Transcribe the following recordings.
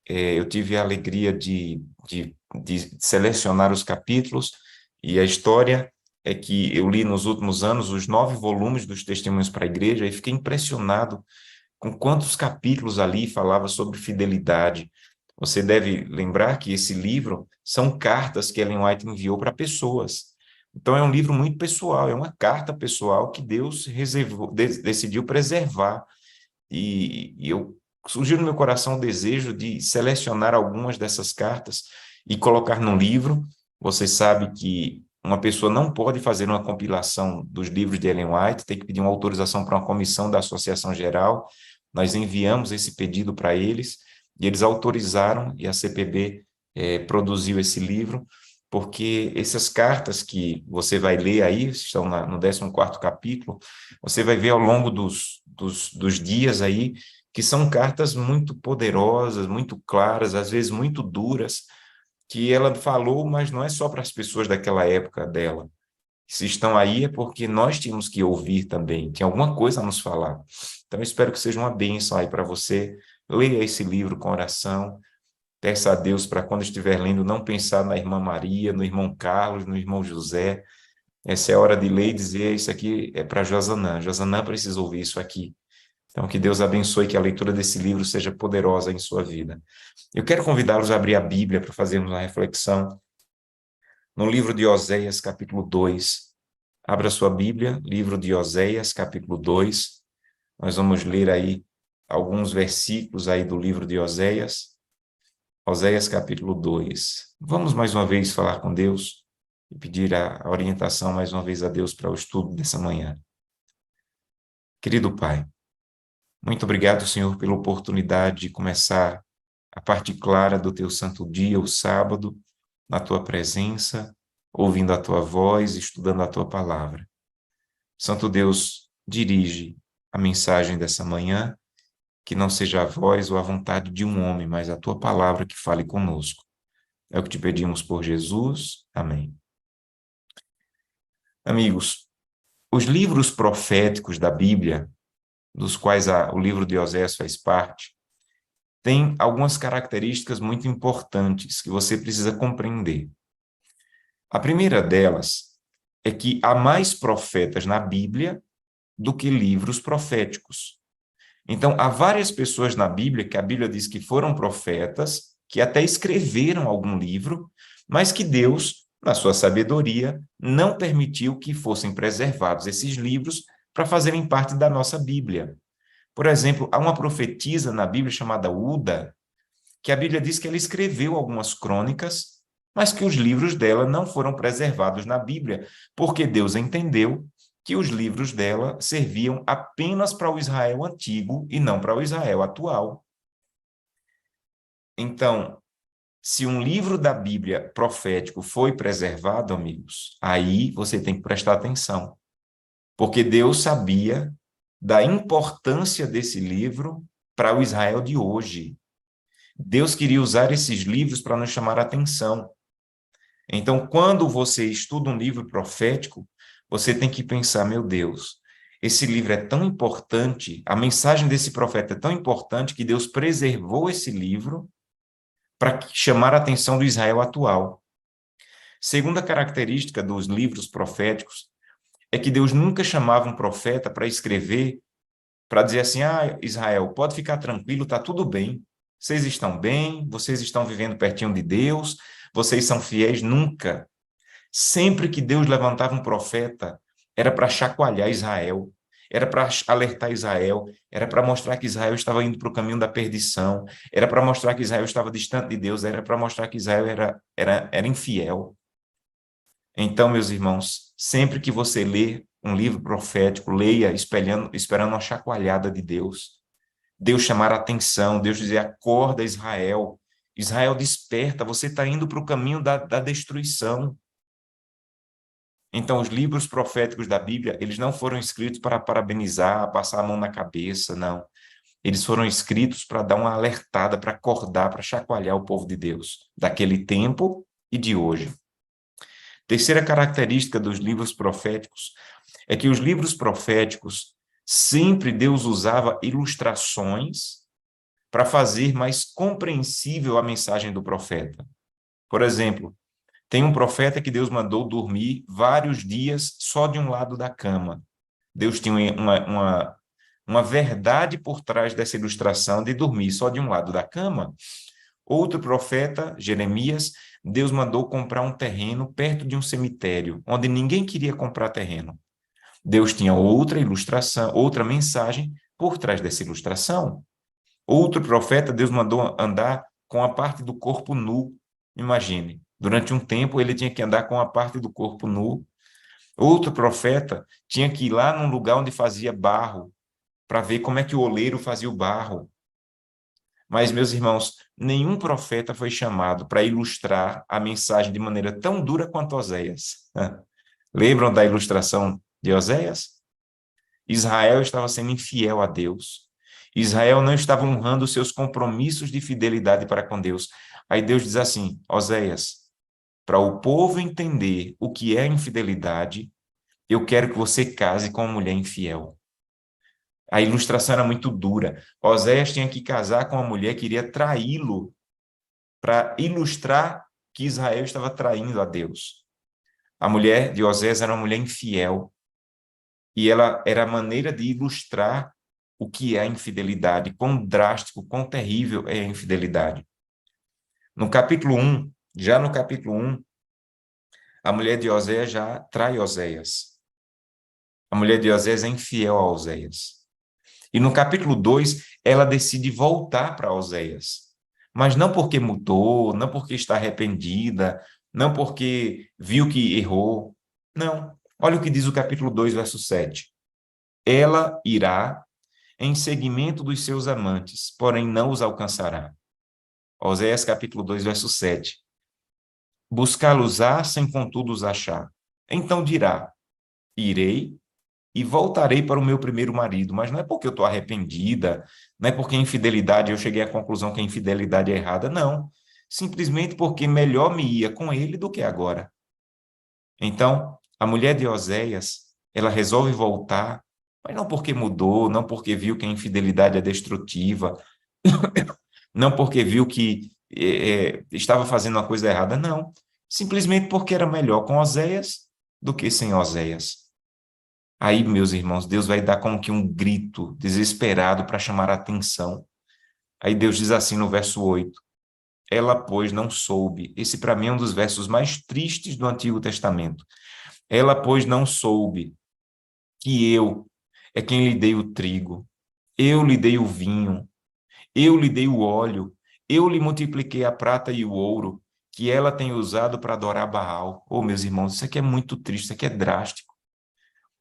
eu tive a alegria de selecionar os capítulos, e a história é que eu li nos últimos anos os 9 volumes dos Testemunhos para a Igreja e fiquei impressionado com quantos capítulos ali falava sobre fidelidade. Você deve lembrar que esse livro são cartas que Ellen White enviou para pessoas. Então, é um livro muito pessoal, é uma carta pessoal que Deus decidiu preservar. E surgiu no meu coração o desejo de selecionar algumas dessas cartas e colocar no livro. Você sabe que uma pessoa não pode fazer uma compilação dos livros de Ellen White, tem que pedir uma autorização para uma comissão da Associação Geral. Nós enviamos esse pedido para eles, e eles autorizaram, e a CPB produziu esse livro, porque essas cartas que você vai ler aí, estão no 14º capítulo, você vai ver ao longo dos dias aí, que são cartas muito poderosas, muito claras, às vezes muito duras, que ela falou, mas não é só para as pessoas daquela época dela. Se estão aí é porque nós tínhamos que ouvir também, tinha alguma coisa a nos falar. Então, eu espero que seja uma bênção aí para você. Leia esse livro com oração, peça a Deus para quando estiver lendo, não pensar na irmã Maria, no irmão Carlos, no irmão José. Essa é a hora de ler e dizer, isso aqui é para Josanã. Josanã precisa ouvir isso aqui. Então, que Deus abençoe, que a leitura desse livro seja poderosa em sua vida. Eu quero convidá-los a abrir a Bíblia para fazermos uma reflexão no livro de Oséias, capítulo 2. Abra sua Bíblia, livro de Oséias, capítulo 2. Nós vamos ler aí alguns versículos aí do livro de Oséias. Oséias, capítulo 2. Vamos mais uma vez falar com Deus e pedir a orientação mais uma vez a Deus para o estudo dessa manhã. Querido Pai, muito obrigado, Senhor, pela oportunidade de começar a parte clara do Teu santo dia, o sábado, na Tua presença, ouvindo a Tua voz, estudando a Tua palavra. Santo Deus, dirige a mensagem dessa manhã, que não seja a voz ou a vontade de um homem, mas a Tua palavra que fale conosco. É o que te pedimos por Jesus. Amém. Amigos, os livros proféticos da Bíblia, dos quais o livro de Oséias faz parte, tem algumas características muito importantes que você precisa compreender. A primeira delas é que há mais profetas na Bíblia do que livros proféticos. Então, há várias pessoas na Bíblia que a Bíblia diz que foram profetas, que até escreveram algum livro, mas que Deus, na sua sabedoria, não permitiu que fossem preservados esses livros para fazerem parte da nossa Bíblia. Por exemplo, há uma profetisa na Bíblia chamada Uda, que a Bíblia diz que ela escreveu algumas crônicas, mas que os livros dela não foram preservados na Bíblia, porque Deus entendeu que os livros dela serviam apenas para o Israel antigo e não para o Israel atual. Então, se um livro da Bíblia profético foi preservado, amigos, aí você tem que prestar atenção, porque Deus sabia da importância desse livro para o Israel de hoje. Deus queria usar esses livros para nos chamar a atenção. Então, quando você estuda um livro profético, você tem que pensar, meu Deus, esse livro é tão importante, a mensagem desse profeta é tão importante que Deus preservou esse livro para chamar a atenção do Israel atual. Segunda característica dos livros proféticos é que Deus nunca chamava um profeta para escrever, para dizer assim, Israel, pode ficar tranquilo, está tudo bem, vocês estão vivendo pertinho de Deus, vocês são fiéis, nunca. Sempre que Deus levantava um profeta, era para chacoalhar Israel, era para alertar Israel, era para mostrar que Israel estava indo para o caminho da perdição, era para mostrar que Israel estava distante de Deus, era para mostrar que Israel era infiel. Então, meus irmãos, sempre que você lê um livro profético, leia esperando uma chacoalhada de Deus. Deus chamar a atenção, Deus dizer, acorda Israel, Israel desperta, você está indo para o caminho da destruição. Então, os livros proféticos da Bíblia, eles não foram escritos para parabenizar, passar a mão na cabeça, não. Eles foram escritos para dar uma alertada, para acordar, para chacoalhar o povo de Deus, daquele tempo e de hoje. Terceira característica dos livros proféticos é que os livros proféticos, sempre Deus usava ilustrações para fazer mais compreensível a mensagem do profeta. Por exemplo, tem um profeta que Deus mandou dormir vários dias só de um lado da cama. Deus tinha uma verdade por trás dessa ilustração de dormir só de um lado da cama. Outro profeta, Jeremias, Deus mandou comprar um terreno perto de um cemitério, onde ninguém queria comprar terreno. Deus tinha outra ilustração, outra mensagem por trás dessa ilustração. Outro profeta, Deus mandou andar com a parte do corpo nu. Imagine, durante um tempo ele tinha que andar com a parte do corpo nu. Outro profeta tinha que ir lá num lugar onde fazia barro, para ver como é que o oleiro fazia o barro. Mas, meus irmãos, nenhum profeta foi chamado para ilustrar a mensagem de maneira tão dura quanto Oséias. Lembram da ilustração de Oséias? Israel estava sendo infiel a Deus. Israel não estava honrando os seus compromissos de fidelidade para com Deus. Aí Deus diz assim, Oséias, para o povo entender o que é infidelidade, eu quero que você case com uma mulher infiel. A ilustração era muito dura. Oséias tinha que casar com uma mulher que iria traí-lo para ilustrar que Israel estava traindo a Deus. A mulher de Oséias era uma mulher infiel e ela era a maneira de ilustrar o que é a infidelidade, quão drástico, quão terrível é a infidelidade. No capítulo 1, já no capítulo 1, a mulher de Oséias já trai Oséias. A mulher de Oséias é infiel a Oséias. E no capítulo 2, ela decide voltar para Oséias. Mas não porque mudou, não porque está arrependida, não porque viu que errou. Não. Olha o que diz o capítulo 2, verso 7. Ela irá em seguimento dos seus amantes, porém não os alcançará. Oséias capítulo 2, verso 7. Buscá-los-á sem contudo os achar. Então dirá, irei e voltarei para o meu primeiro marido, mas não é porque eu estou arrependida, não é porque a infidelidade, eu cheguei à conclusão que a infidelidade é errada, não. Simplesmente porque melhor me ia com ele do que agora. Então, a mulher de Oséias, ela resolve voltar, mas não porque mudou, não porque viu que a infidelidade é destrutiva, não porque viu que estava fazendo uma coisa errada, não. Simplesmente porque era melhor com Oséias do que sem Oséias. Aí, meus irmãos, Deus vai dar como que um grito desesperado para chamar a atenção. Aí Deus diz assim no verso 8, ela, pois, não soube. Esse, para mim, é um dos versos mais tristes do Antigo Testamento. Ela, pois, não soube que eu é quem lhe dei o trigo, eu lhe dei o vinho, eu lhe dei o óleo, eu lhe multipliquei a prata e o ouro, que ela tem usado para adorar Baal. Oh, meus irmãos, isso aqui é muito triste, isso aqui é drástico.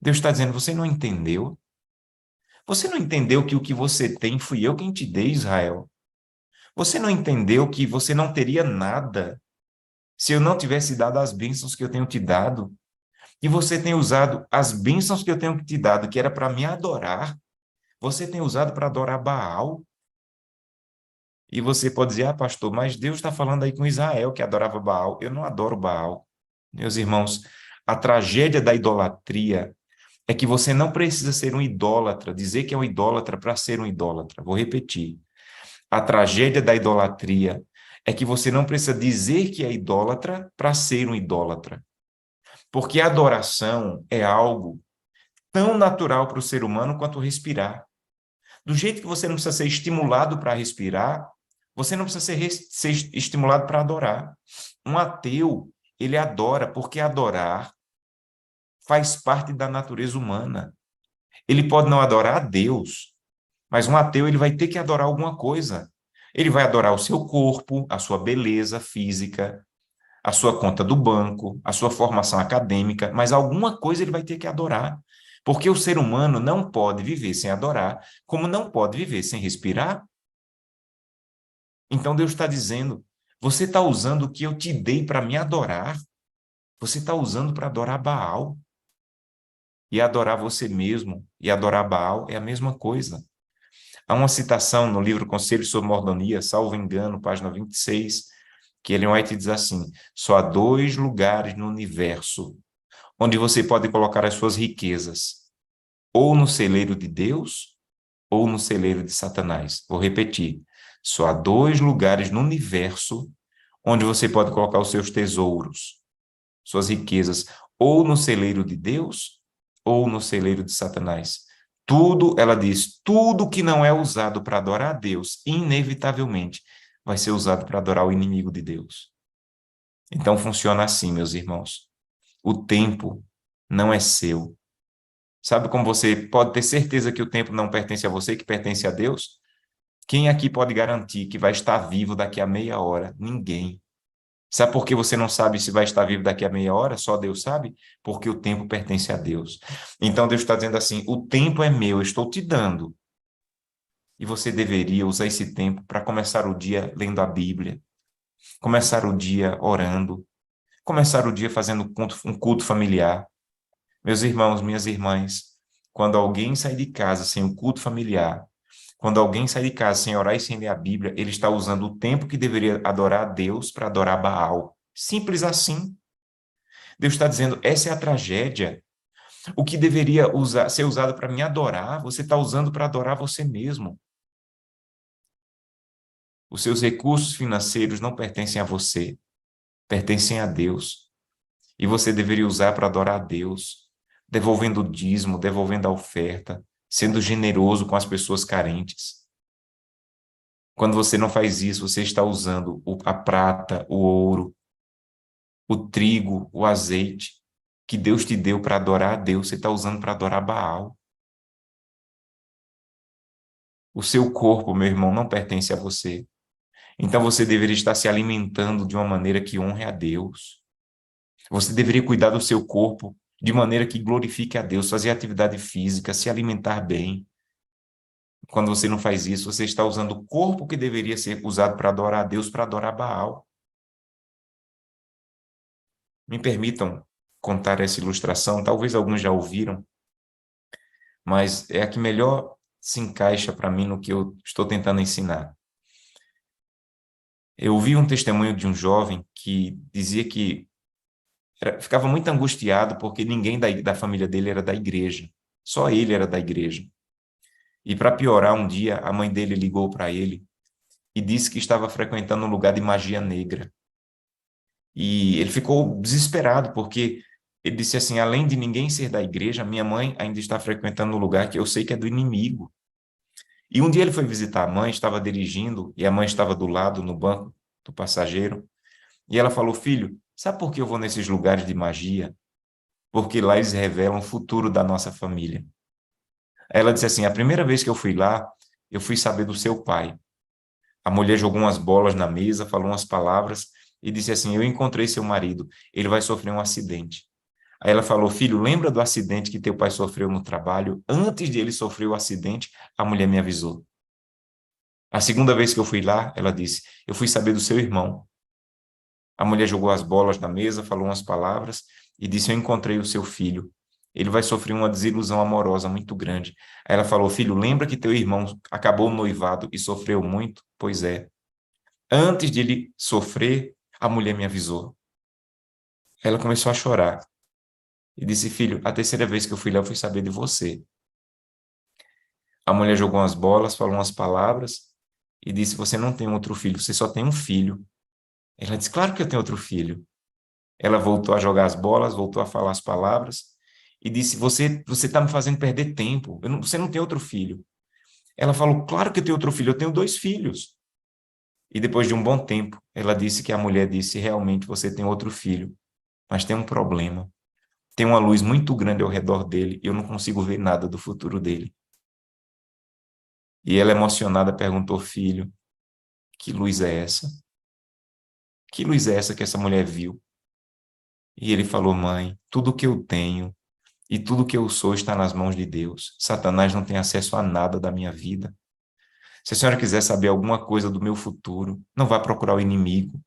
Deus está dizendo, você não entendeu? Você não entendeu que o que você tem fui eu quem te dei, Israel? Você não entendeu que você não teria nada se eu não tivesse dado as bênçãos que eu tenho te dado? E você tem usado as bênçãos que eu tenho te dado, que era para me adorar, você tem usado para adorar Baal? E você pode dizer, ah, pastor, mas Deus está falando aí com Israel que adorava Baal. Eu não adoro Baal. Meus irmãos, a tragédia da idolatria é que você não precisa ser um idólatra, dizer que é um idólatra para ser um idólatra. Vou repetir. A tragédia da idolatria é que você não precisa dizer que é idólatra para ser um idólatra. Porque a adoração é algo tão natural para o ser humano quanto respirar. Do jeito que você não precisa ser estimulado para respirar, você não precisa ser estimulado para adorar. Um ateu, ele adora porque adorar faz parte da natureza humana. Ele pode não adorar a Deus, mas um ateu ele vai ter que adorar alguma coisa. Ele vai adorar o seu corpo, a sua beleza física, a sua conta do banco, a sua formação acadêmica, mas alguma coisa ele vai ter que adorar. Porque o ser humano não pode viver sem adorar, como não pode viver sem respirar. Então Deus está dizendo, você está usando o que eu te dei para me adorar, você está usando para adorar Baal. E adorar você mesmo e adorar Baal é a mesma coisa. Há uma citação no livro Conselhos sobre Mordomia, salvo engano, página 26, que Ellen White diz assim, só há 2 lugares no universo onde você pode colocar as suas riquezas, ou no celeiro de Deus, ou no celeiro de Satanás. Vou repetir. Só há dois lugares no universo onde você pode colocar os seus tesouros, suas riquezas, ou no celeiro de Deus, ou no celeiro de Satanás. Tudo, ela diz, tudo que não é usado para adorar a Deus, inevitavelmente, vai ser usado para adorar o inimigo de Deus. Então funciona assim, meus irmãos. O tempo não é seu. Sabe como você pode ter certeza que o tempo não pertence a você, que pertence a Deus? Quem aqui pode garantir que vai estar vivo daqui a meia hora? Ninguém. Sabe por que você não sabe se vai estar vivo daqui a meia hora? Só Deus sabe? Porque o tempo pertence a Deus. Então Deus está dizendo assim: o tempo é meu, eu estou te dando. E você deveria usar esse tempo para começar o dia lendo a Bíblia, começar o dia orando, começar o dia fazendo um culto familiar. Meus irmãos, minhas irmãs, quando alguém sai de casa sem o culto familiar, quando alguém sai de casa sem orar e sem ler a Bíblia, ele está usando o tempo que deveria adorar a Deus para adorar Baal. Simples assim. Deus está dizendo, essa é a tragédia. O que deveria ser usado para me adorar, você está usando para adorar você mesmo. Os seus recursos financeiros não pertencem a você, pertencem a Deus. E você deveria usar para adorar a Deus, devolvendo o dízimo, devolvendo a oferta, sendo generoso com as pessoas carentes. Quando você não faz isso, você está usando a prata, o ouro, o trigo, o azeite que Deus te deu para adorar a Deus, você está usando para adorar Baal. O seu corpo, meu irmão, não pertence a você. Então você deveria estar se alimentando de uma maneira que honre a Deus. Você deveria cuidar do seu corpo de maneira que glorifique a Deus, fazer atividade física, se alimentar bem. Quando você não faz isso, você está usando o corpo que deveria ser usado para adorar a Deus, para adorar Baal. Me permitam contar essa ilustração, talvez alguns já ouviram, mas é a que melhor se encaixa para mim no que eu estou tentando ensinar. Eu ouvi um testemunho de um jovem que dizia que ficava muito angustiado porque ninguém da família dele era da igreja, só ele era da igreja. E para piorar, um dia a mãe dele ligou para ele e disse que estava frequentando um lugar de magia negra. E ele ficou desesperado, porque ele disse assim: além de ninguém ser da igreja, minha mãe ainda está frequentando um lugar que eu sei que é do inimigo. E um dia ele foi visitar a mãe, estava dirigindo, e a mãe estava do lado, no banco do passageiro, e ela falou: filho, sabe por que eu vou nesses lugares de magia? Porque lá eles revelam o futuro da nossa família. Aí ela disse assim: a primeira vez que eu fui lá, eu fui saber do seu pai. A mulher jogou umas bolas na mesa, falou umas palavras e disse assim: eu encontrei seu marido, ele vai sofrer um acidente. Aí ela falou: filho, lembra do acidente que teu pai sofreu no trabalho? Antes de ele sofrer o acidente, a mulher me avisou. A segunda vez que eu fui lá, ela disse: eu fui saber do seu irmão. A mulher jogou as bolas na mesa, falou umas palavras e disse: eu encontrei o seu filho. Ele vai sofrer uma desilusão amorosa muito grande. Aí ela falou: filho, lembra que teu irmão acabou o noivado e sofreu muito? Pois é. Antes de ele sofrer, a mulher me avisou. Ela começou a chorar e disse: filho, a terceira vez que eu fui lá, eu fui saber de você. A mulher jogou umas bolas, falou umas palavras e disse: você não tem outro filho, você só tem um filho. Ela disse: claro que eu tenho outro filho. Ela voltou a jogar as bolas, voltou a falar as palavras e disse: você está me fazendo perder tempo, você não tem outro filho. Ela falou: claro que eu tenho outro filho, eu tenho dois filhos. E depois de um bom tempo, ela disse que a mulher disse: realmente você tem outro filho, mas tem um problema. Tem uma luz muito grande ao redor dele e eu não consigo ver nada do futuro dele. E ela, emocionada, perguntou: filho, que luz é essa? Que luz é essa que essa mulher viu? E ele falou: mãe, tudo que eu tenho e tudo que eu sou está nas mãos de Deus. Satanás não tem acesso a nada da minha vida. Se a senhora quiser saber alguma coisa do meu futuro, não vá procurar o inimigo,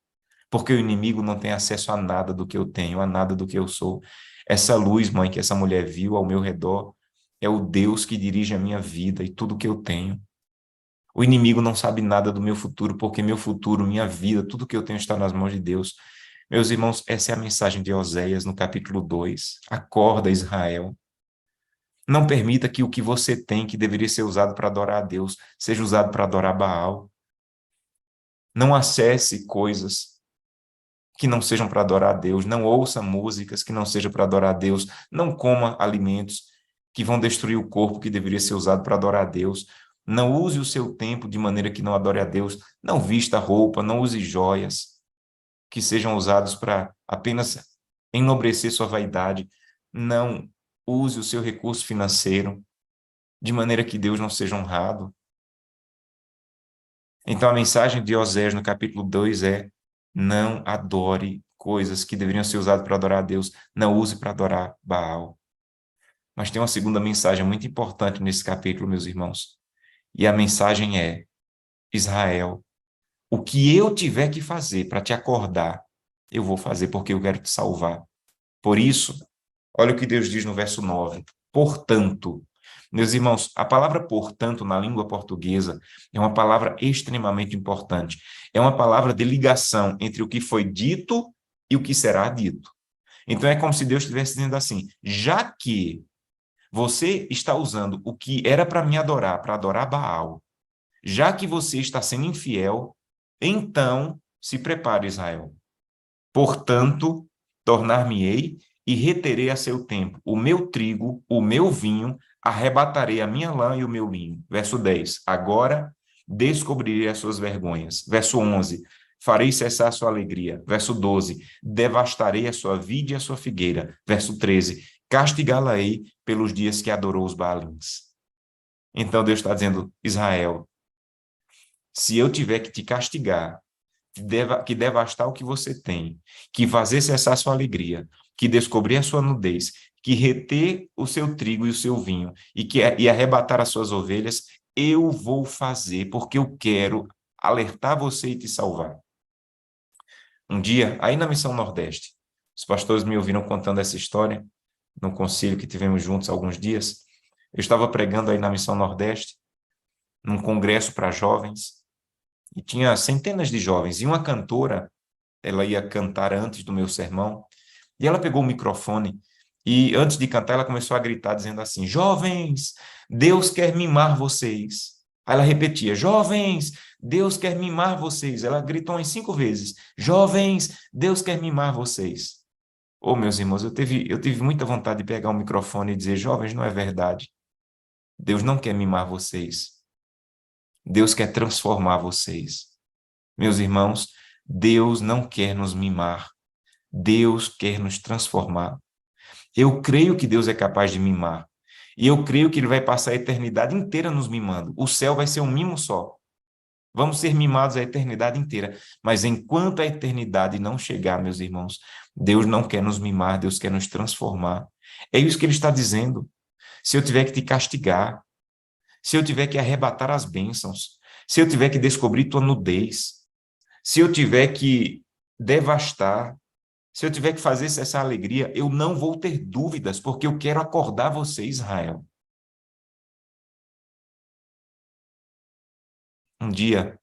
porque o inimigo não tem acesso a nada do que eu tenho, a nada do que eu sou. Essa luz, mãe, que essa mulher viu ao meu redor, é o Deus que dirige a minha vida e tudo que eu tenho. O inimigo não sabe nada do meu futuro, porque meu futuro, minha vida, tudo que eu tenho está nas mãos de Deus. Meus irmãos, essa é a mensagem de Oséias no capítulo 2. Acorda, Israel. Não permita que o que você tem, que deveria ser usado para adorar a Deus, seja usado para adorar Baal. Não acesse coisas que não sejam para adorar a Deus, não ouça músicas que não sejam para adorar a Deus, não coma alimentos que vão destruir o corpo que deveria ser usado para adorar a Deus, não use o seu tempo de maneira que não adore a Deus, não vista roupa, não use joias que sejam usados para apenas enobrecer sua vaidade, não use o seu recurso financeiro de maneira que Deus não seja honrado. Então, a mensagem de Osés no capítulo 2 é: não adore coisas que deveriam ser usadas para adorar a Deus, não use para adorar Baal. Mas tem uma segunda mensagem muito importante nesse capítulo, meus irmãos. E a mensagem é: Israel, o que eu tiver que fazer para te acordar, eu vou fazer porque eu quero te salvar. Por isso, olha o que Deus diz no verso 9. Portanto, meus irmãos, a palavra portanto na língua portuguesa é uma palavra extremamente importante. É uma palavra de ligação entre o que foi dito e o que será dito. Então é como se Deus estivesse dizendo assim: já que você está usando o que era para me adorar, para adorar Baal, já que você está sendo infiel, então se prepare, Israel. Portanto, tornar-me-ei e reterei a seu tempo o meu trigo, o meu vinho, arrebatarei a minha lã e o meu linho. Verso 10. Agora descobrirei as suas vergonhas. Verso 11. Farei cessar a sua alegria. Verso 12. Devastarei a sua vide e a sua figueira. Verso 13. Castigá-la-ei pelos dias que adorou os Baalins. Então Deus está dizendo: Israel, se eu tiver que te castigar, que devastar o que você tem, que fazer cessar a sua alegria, que descobrir a sua nudez, que reter o seu trigo e o seu vinho e arrebatar as suas ovelhas, eu vou fazer, porque eu quero alertar você e te salvar. Um dia, aí na Missão Nordeste, os pastores me ouviram contando essa história, no concílio que tivemos juntos há alguns dias. Eu estava pregando aí na Missão Nordeste, num congresso para jovens, e tinha centenas de jovens, e uma cantora, ela ia cantar antes do meu sermão, e ela pegou o microfone e, antes de cantar, ela começou a gritar, dizendo assim: Jovens, Deus quer mimar vocês. Aí ela repetia: Jovens, Deus quer mimar vocês. Ela gritou umas 5 vezes: Jovens, Deus quer mimar vocês. Oh, meus irmãos, eu tive muita vontade de pegar o microfone e dizer: Jovens, não é verdade. Deus não quer mimar vocês. Deus quer transformar vocês. Meus irmãos, Deus não quer nos mimar. Deus quer nos transformar. Eu creio que Deus é capaz de mimar. E eu creio que Ele vai passar a eternidade inteira nos mimando. O céu vai ser um mimo só. Vamos ser mimados a eternidade inteira. Mas enquanto a eternidade não chegar, meus irmãos, Deus não quer nos mimar, Deus quer nos transformar. É isso que Ele está dizendo. Se eu tiver que te castigar, se eu tiver que arrebatar as bênçãos, se eu tiver que descobrir tua nudez, se eu tiver que devastar, se eu tiver que fazer essa alegria, eu não vou ter dúvidas, porque eu quero acordar você, Israel. Um dia,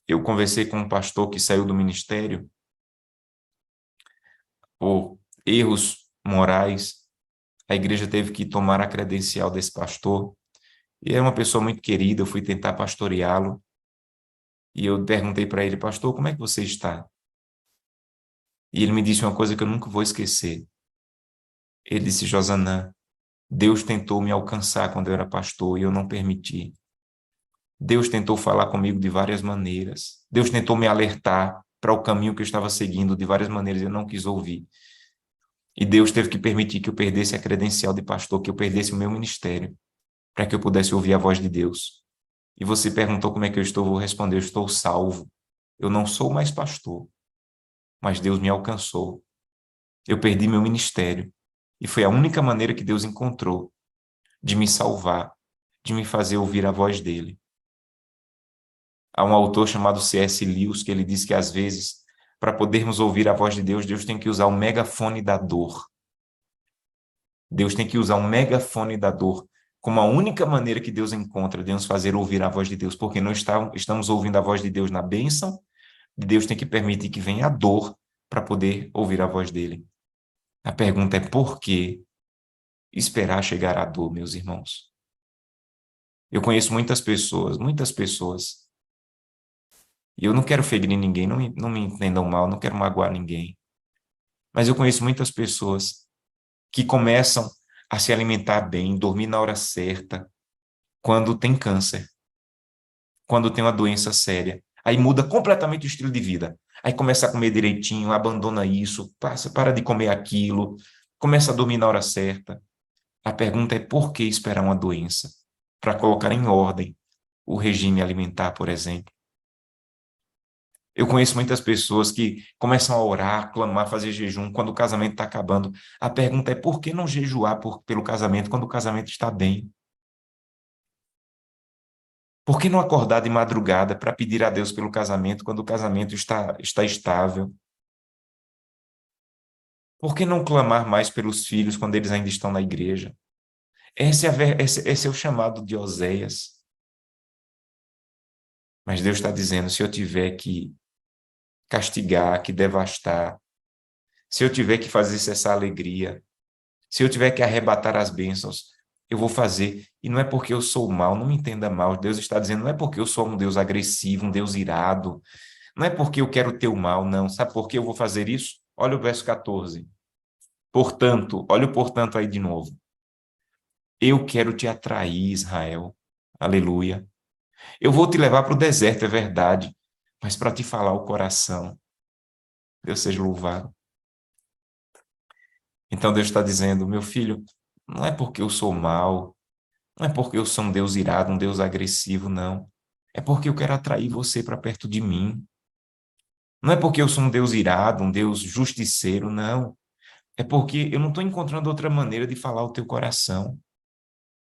eu conversei com um pastor que saiu do ministério por erros morais. A igreja teve que tomar a credencial desse pastor. E era uma pessoa muito querida, eu fui tentar pastoreá-lo. E eu perguntei para ele: pastor, como é que você está? E ele me disse uma coisa que eu nunca vou esquecer. Ele disse: Josanã, Deus tentou me alcançar quando eu era pastor e eu não permiti. Deus tentou falar comigo de várias maneiras. Deus tentou me alertar para o caminho que eu estava seguindo de várias maneiras e eu não quis ouvir. E Deus teve que permitir que eu perdesse a credencial de pastor, que eu perdesse o meu ministério, para que eu pudesse ouvir a voz de Deus. E você perguntou como é que eu estou, vou responder: eu estou salvo. Eu não sou mais pastor, mas Deus me alcançou. Eu perdi meu ministério. E foi a única maneira que Deus encontrou de me salvar, de me fazer ouvir a voz dele. Há um autor chamado C.S. Lewis que ele diz que, às vezes, para podermos ouvir a voz de Deus, Deus tem que usar o megafone da dor. Deus tem que usar um megafone da dor como a única maneira que Deus encontra de nos fazer ouvir a voz de Deus, porque não estamos ouvindo a voz de Deus na bênção, e Deus tem que permitir que venha a dor para poder ouvir a voz dele. A pergunta é: por que esperar chegar a dor, meus irmãos? Eu conheço muitas pessoas E eu não quero ferir ninguém, não me entendam mal, não quero magoar ninguém. Mas eu conheço muitas pessoas que começam a se alimentar bem, dormir na hora certa, quando tem câncer, quando tem uma doença séria. Aí muda completamente o estilo de vida. Aí começa a comer direitinho, abandona isso, para de comer aquilo, começa a dormir na hora certa. A pergunta é por que esperar uma doença para colocar em ordem o regime alimentar, por exemplo? Eu conheço muitas pessoas que começam a orar, clamar, fazer jejum quando o casamento está acabando. A pergunta é por que não jejuar pelo casamento quando o casamento está bem? Por que não acordar de madrugada para pedir a Deus pelo casamento quando o casamento está estável? Por que não clamar mais pelos filhos quando eles ainda estão na igreja? Esse é o chamado de Oséias. Mas Deus está dizendo: se eu tiver que castigar, que devastar, se eu tiver que fazer cessar a alegria, se eu tiver que arrebatar as bênçãos, eu vou fazer. E não é porque eu sou mau, não me entenda mal. Deus está dizendo: não é porque eu sou um Deus agressivo, um Deus irado, não é porque eu quero o teu mal, não. Sabe por que eu vou fazer isso? Olha o verso 14. Portanto, olha o portanto aí de novo. Eu quero te atrair, Israel. Aleluia. Eu vou te levar para o deserto, é verdade, mas para te falar o coração. Deus seja louvado. Então Deus está dizendo: meu filho, não é porque eu sou mau, não é porque eu sou um Deus irado, um Deus agressivo, não. É porque eu quero atrair você para perto de mim. Não é porque eu sou um Deus irado, um Deus justiceiro, não. É porque eu não estou encontrando outra maneira de falar o teu coração.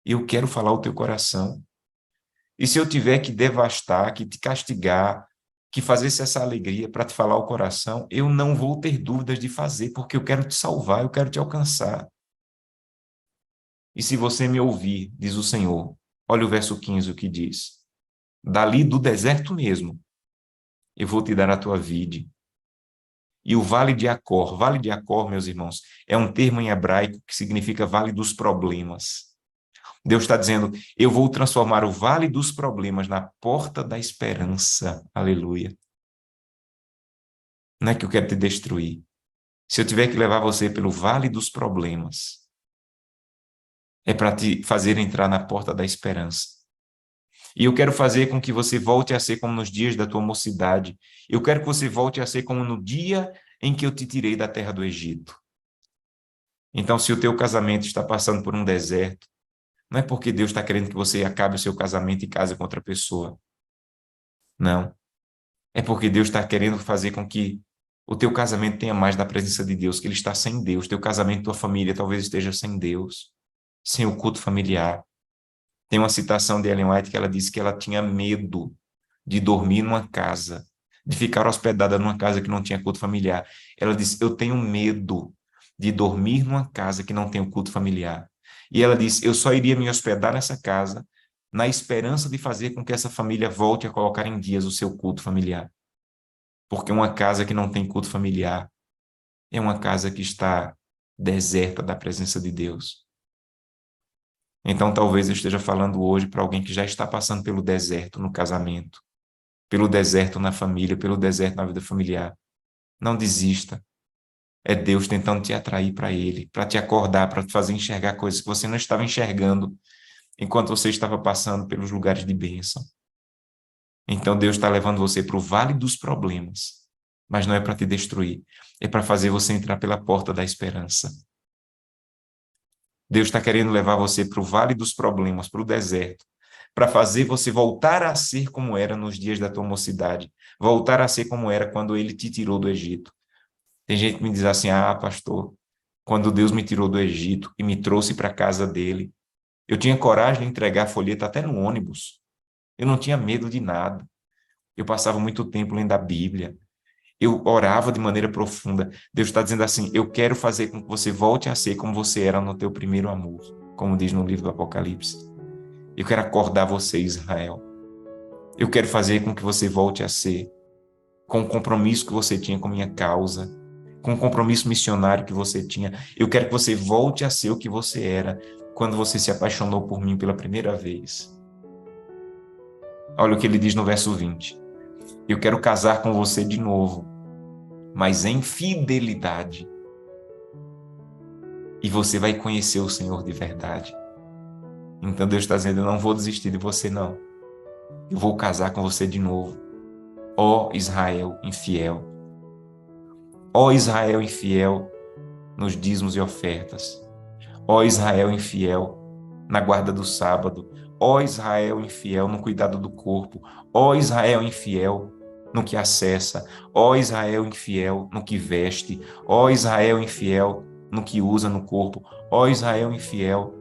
E eu quero falar o teu coração. E se eu tiver que devastar, que te castigar, que fazer essa alegria para te falar o coração, eu não vou ter dúvidas de fazer, porque eu quero te salvar, eu quero te alcançar. E se você me ouvir, diz o Senhor, olha o verso 15 o que diz. Dali do deserto mesmo, eu vou te dar a tua vide. E o Vale de Acor, meus irmãos, é um termo em hebraico que significa Vale dos Problemas. Deus está dizendo: eu vou transformar o Vale dos Problemas na porta da esperança. Aleluia. Não é que eu quero te destruir. Se eu tiver que levar você pelo Vale dos Problemas, é para te fazer entrar na porta da esperança. E eu quero fazer com que você volte a ser como nos dias da tua mocidade. Eu quero que você volte a ser como no dia em que eu te tirei da terra do Egito. Então, se o teu casamento está passando por um deserto, não é porque Deus está querendo que você acabe o seu casamento e case com outra pessoa. Não. É porque Deus está querendo fazer com que o teu casamento tenha mais da presença de Deus, que ele está sem Deus. Teu casamento, tua família talvez esteja sem Deus, sem o culto familiar. Tem uma citação de Ellen White que ela disse que ela tinha medo de dormir numa casa, de ficar hospedada numa casa que não tinha culto familiar. Ela disse: eu tenho medo de dormir numa casa que não tem o culto familiar. E ela disse: eu só iria me hospedar nessa casa na esperança de fazer com que essa família volte a colocar em dias o seu culto familiar. Porque uma casa que não tem culto familiar é uma casa que está deserta da presença de Deus. Então, talvez eu esteja falando hoje para alguém que já está passando pelo deserto no casamento, pelo deserto na família, pelo deserto na vida familiar. Não desista. É Deus tentando te atrair para Ele, para te acordar, para te fazer enxergar coisas que você não estava enxergando enquanto você estava passando pelos lugares de bênção. Então, Deus está levando você para o vale dos problemas, mas não é para te destruir, é para fazer você entrar pela porta da esperança. Deus está querendo levar você para o vale dos problemas, para o deserto, para fazer você voltar a ser como era nos dias da tua mocidade, voltar a ser como era quando ele te tirou do Egito. Tem gente que me diz assim: ah, pastor, quando Deus me tirou do Egito e me trouxe para a casa dele, eu tinha coragem de entregar folheto até no ônibus. Eu não tinha medo de nada. Eu passava muito tempo lendo a Bíblia. Eu orava de maneira profunda. Deus está dizendo assim: eu quero fazer com que você volte a ser como você era no teu primeiro amor, como diz no livro do Apocalipse. Eu quero acordar você, Israel. Eu quero fazer com que você volte a ser, com o compromisso que você tinha com minha causa, com o compromisso missionário que você tinha. Eu quero que você volte a ser o que você era quando você se apaixonou por mim pela primeira vez. Olha o que ele diz no verso 20. Eu quero casar com você de novo, mas em fidelidade. E você vai conhecer o Senhor de verdade. Então Deus está dizendo, eu não vou desistir de você, não. Eu vou casar com você de novo. Ó Israel infiel. Ó Israel infiel nos dízimos e ofertas. Ó Israel infiel na guarda do sábado. Ó Israel infiel no cuidado do corpo. Ó Israel infiel no que acessa. Ó Israel infiel no que veste. Ó Israel infiel no que usa no corpo. Ó Israel infiel.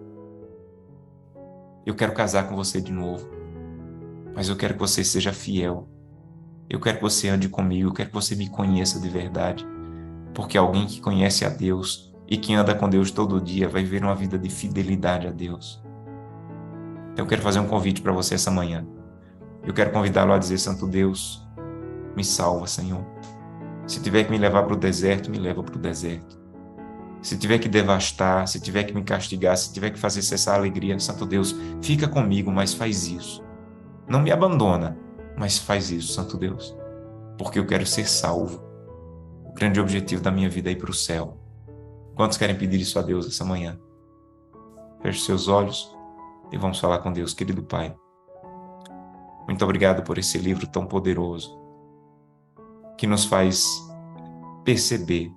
Eu quero casar com você de novo, mas eu quero que você seja fiel. Eu quero que você ande comigo, eu quero que você me conheça de verdade. Porque alguém que conhece a Deus e que anda com Deus todo dia vai viver uma vida de fidelidade a Deus. Então eu quero fazer um convite para você essa manhã. Eu quero convidá-lo a dizer, Santo Deus, me salva, Senhor. Se tiver que me levar para o deserto, me leva para o deserto. Se tiver que devastar, se tiver que me castigar, se tiver que fazer cessar a alegria, Santo Deus, fica comigo, mas faz isso. Não me abandona, mas faz isso, Santo Deus. Porque eu quero ser salvo. O grande objetivo da minha vida é ir para o céu. Quantos querem pedir isso a Deus essa manhã? Feche seus olhos e vamos falar com Deus, querido Pai. Muito obrigado por esse livro tão poderoso, que nos faz perceber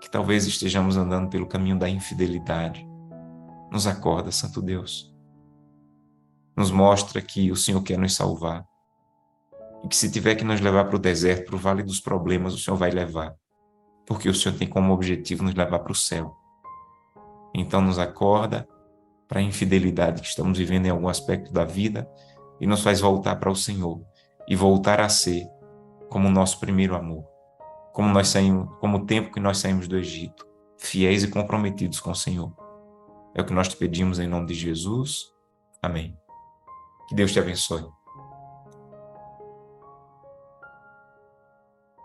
que talvez estejamos andando pelo caminho da infidelidade. Nos acorda, Santo Deus. Nos mostra que o Senhor quer nos salvar. E que se tiver que nos levar para o deserto, para o vale dos problemas, o Senhor vai levar. Porque o Senhor tem como objetivo nos levar para o céu. Então nos acorda para a infidelidade que estamos vivendo em algum aspecto da vida e nos faz voltar para o Senhor e voltar a ser como o nosso primeiro amor, como o tempo que nós saímos do Egito, fiéis e comprometidos com o Senhor. É o que nós te pedimos em nome de Jesus. Amém. Que Deus te abençoe.